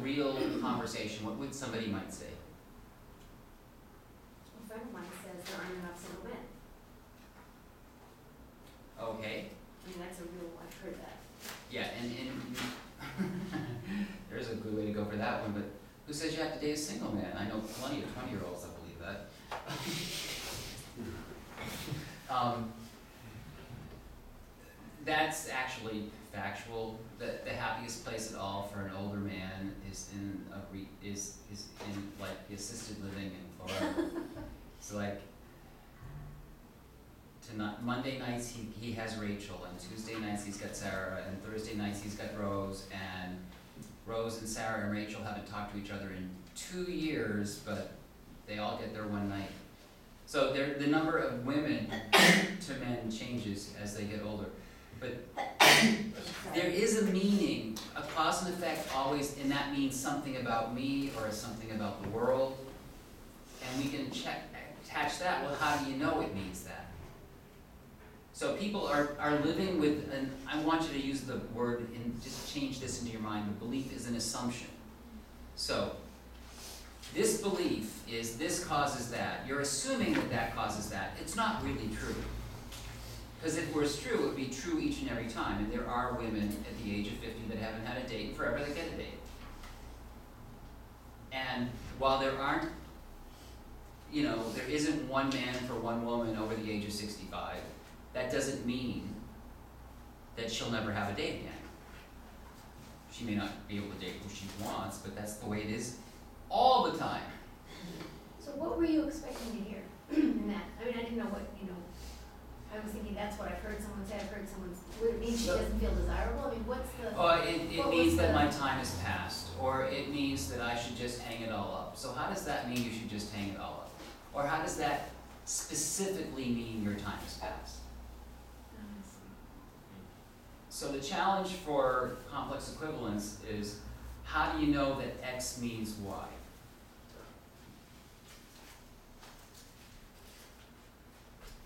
real conversation, what would somebody might say? A friend of mine says there aren't enough single men. Okay, I mean, that's a real, I've heard that. yeah, and there's a good way to go for that one, but who says you have to date a single man? I know plenty of 20-year-olds that believe that. That's actually factual. The happiest place at all for an older man is in like the assisted living in Florida. So like tonight, Monday nights he has Rachel, and Tuesday nights he's got Sarah, and Thursday nights he's got Rose, and Rose and Sarah and Rachel haven't talked to each other in 2 years, but they all get there one night. So the number of women to men changes as they get older. But there is a meaning, a cause and effect always, and that means something about me or something about the world. And we can attach that, well, how do you know it means that? So people are living with, and I want you to use the word and just change this into your mind, the belief is an assumption. So, this belief is this causes that. You're assuming that that causes that. It's not really true. Because if it was true, it would be true each and every time. And there are women at the age of 50 that haven't had a date and forever they get a date. And while there aren't, there isn't one man for one woman over the age of 65, that doesn't mean that she'll never have a date again. She may not be able to date who she wants, but that's the way it is all the time. So what were you expecting to hear in that? I mean, I didn't know what, I was thinking that's what I've heard someone say. I've heard someone, would it mean she doesn't feel desirable? I mean, what's the... It means that my time has passed, or it means that I should just hang it all up. So how does that mean you should just hang it all up? Or how does that specifically mean your time has passed? So the challenge for complex equivalence is, how do you know that X means Y?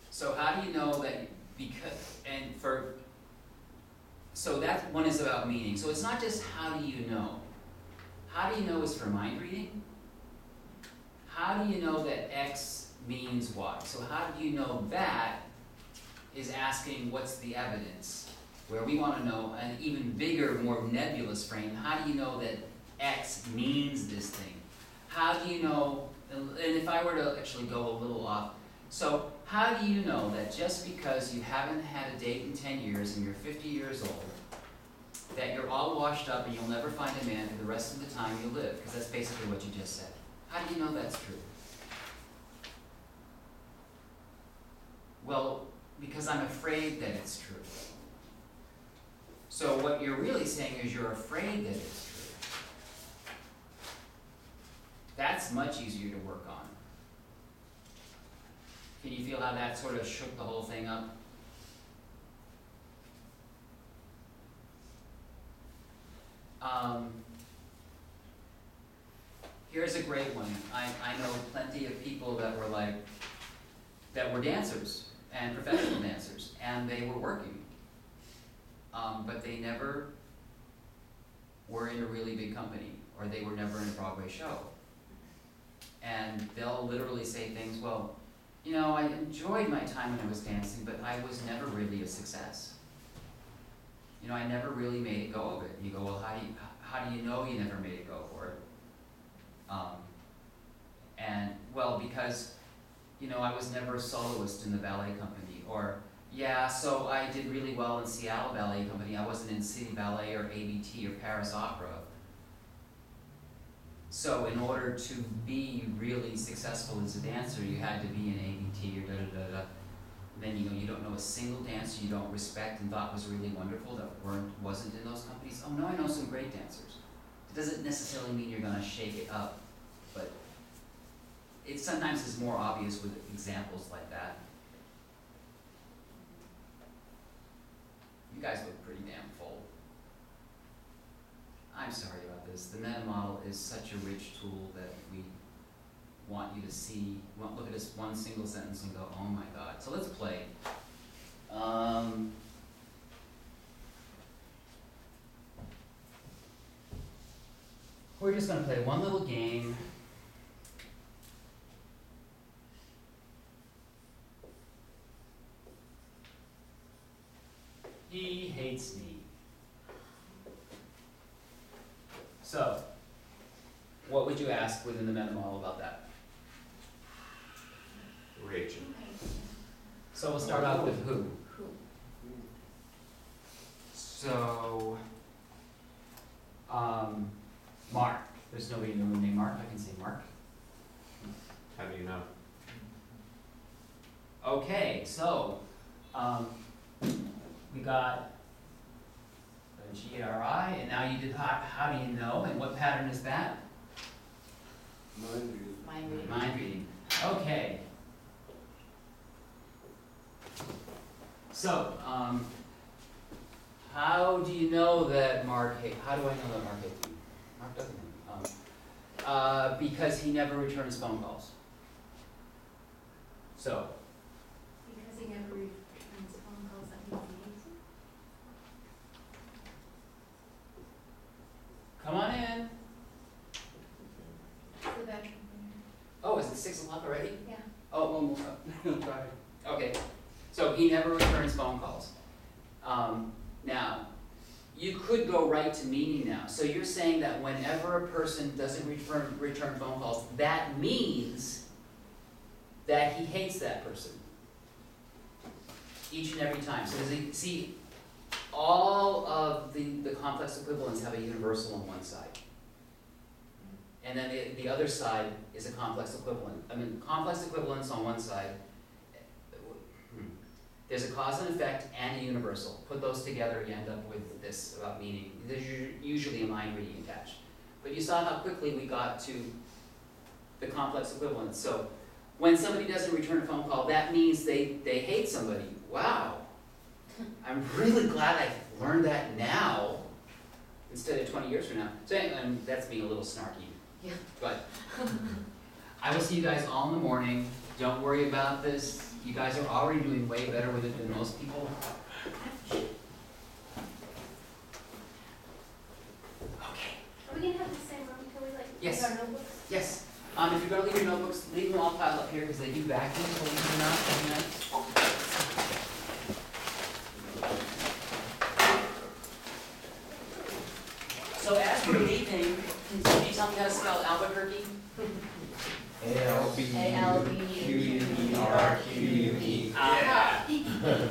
So how do you know that so that one is about meaning. So it's not just how do you know. How do you know is for mind reading. How do you know that X means Y? So how do you know that is asking what's the evidence? Where we want to know an even bigger, more nebulous frame, how do you know that X means this thing? How do you know, and if I were to actually go a little off, so how do you know that just because you haven't had a date in 10 years and you're 50 years old, that you're all washed up and you'll never find a man for the rest of the time you live? Because that's basically what you just said. How do you know that's true? Well, because I'm afraid that it's true. So what you're really saying is you're afraid that it's true. That's much easier to work on. Can you feel how that sort of shook the whole thing up? Here's a great one. I know plenty of people that were dancers and professional dancers, and they were working. But they never were in a really big company, or they were never in a Broadway show. And they'll literally say things, well, I enjoyed my time when I was dancing, but I was never really a success. I never really made it go of it. And you go, well, how do you know you never made it go for it? Because, I was never a soloist in the ballet company, or, yeah, so I did really well in Seattle Ballet Company. I wasn't in City Ballet or ABT or Paris Opera. So in order to be really successful as a dancer, you had to be in ABT or da-da-da-da. Then you don't know a single dancer you don't respect and thought was really wonderful that wasn't in those companies. Oh no, I know some great dancers. It doesn't necessarily mean you're going to shake it up, but it sometimes is more obvious with examples like that. You guys look pretty damn full. I'm sorry about this. The meta model is such a rich tool that we want you to see. Look at this one single sentence and go, oh my God. So let's play. we're just gonna play one little game. He hates me. So, what would you ask within the meta model about that? Rachel. So we'll start out with who? Who? So, Mark. There's nobody named Mark. I can say Mark. How do you know? Okay, so we got a GRI, and now you did how do you know, and what pattern is that? Mind reading. Mind reading. Okay. So, how do you know that Mark how do I know that Mark hates me? Mark doesn't hate me. Because he never returns phone calls. So, Because he never returns phone calls that means he hates you? come on in. The veteran thing. Oh, is it 6 o'clock already? Yeah. Oh, sorry. Okay, so he never returns phone calls. Now, you could go right to meaning now. So you're saying that whenever a person doesn't return phone calls, that means that he hates that person. Each and every time. So does he see all of the complex equivalents have a universal on one side. And then the other side is a complex equivalent. I mean, complex equivalence on one side, there's a cause and effect and a universal. Put those together, you end up with this about meaning. There's usually a mind reading attached. But you saw how quickly we got to the complex equivalence. So when somebody doesn't return a phone call, that means they hate somebody. Wow. I'm really glad I learned that now instead of 20 years from now. So and that's being a little snarky. Yeah. But I will see you guys all in the morning. Don't worry about this. You guys are already doing way better with it than most people. Okay. Are we gonna have the same room? Can we Yes. leave our notebooks? Yes. If you're gonna leave your notebooks, leave them all piled up here because they do vacuum, believe it or not, every night. So as we're leaving, can you tell me how to spell Albuquerque? ALBQUERQUE. Yeah.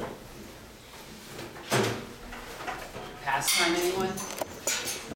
Pastime, anyone?